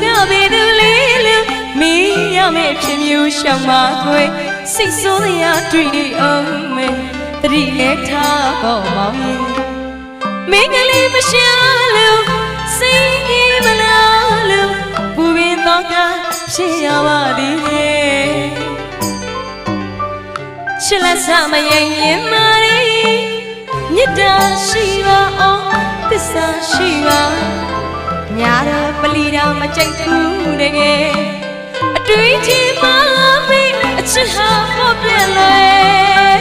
ကဘယ်သူလေးလူမင်းရမယ့်ဖြစ်မျိုးရှောင်ပါခွေစိတ်ဆိုးရတွေ့အောင်မေတတိလက်ထားပေါ်မောင်ရင်မင်းကလေးမရှာလို့စိတ်ကြီးမလားလို့ဘူပင်တော့ကဖြစ်ရပါသည်ချစ်လက်စားမရင်ရင်မာရီမြတ်တာရှိပါအောင်သစ္စာရှိပါညာတော့ပလီတော်မကြိုက်ဘူးတကယ်အတွေ့အကြုံမှမေးအချစ်ဟာပေါ်ပြက်လွယ်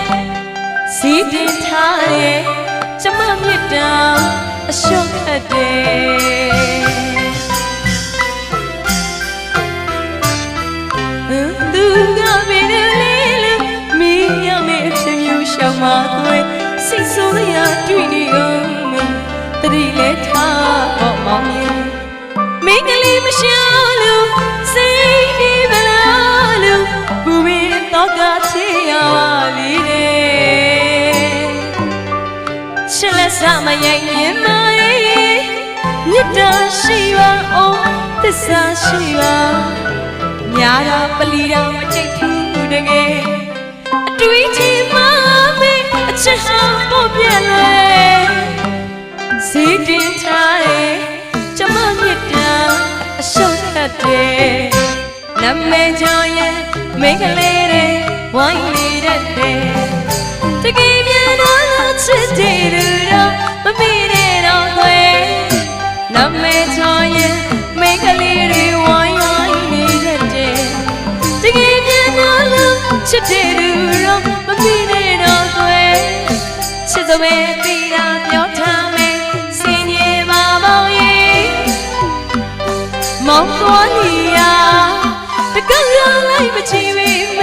စီးတင်ထားရဲ့ကျမမြတ်တာအရှုံးခတ်တယ်သူကဘယ်လိုလဲလို့မင်းရမယ့်ဖြစ်မျိုးရှောင်ပါခွေစိတ်ဆိုးရတွေ့နေအောင်တတိလက်ထားပေါ်မောင်ရင်မင်းကလေးမရှာလို့စိတ်ဒီမလားလို့ဘူပင်တော့ကချေရပါလိမ့်တယ်ချစ်လက်စားမရင်ရင်မရေးမြတ်တာရှိပါအောင်သစ္စာရှိပါညာတော့ပလီတော်မကြိတ်ဘူးတကယ်အတွေ့အကြုံမှမေးအချစ်ဟာပေါ်ပြက်လွယ်စီးတင်ထားတဲ့ကျမမြတ်တာအရှုံးခတ်တယ်နမဲကြောင့်ရဲ့မိန်းကလေးတွေဝိုင်းနေတတ်တယ်တကယ်ပြန်တော့ချစ်တယ်လို့တော့မပြီးတဲ့တော့ခွေနမဲကြောင့်ရဲ့မိန်းကလေးတွေဝိုင်းနေတတ်တယ်တကယ်ပြန်တော့ချစ်တယ်လို့တော့မပြီးတဲ့တော့ခွေချစ်သူပဲပြီးတာပြောထားမယ်စင်ကြီးပါမောင်ရင်မောင်တော်လီယာတကယ်လိုက်မချီဝေး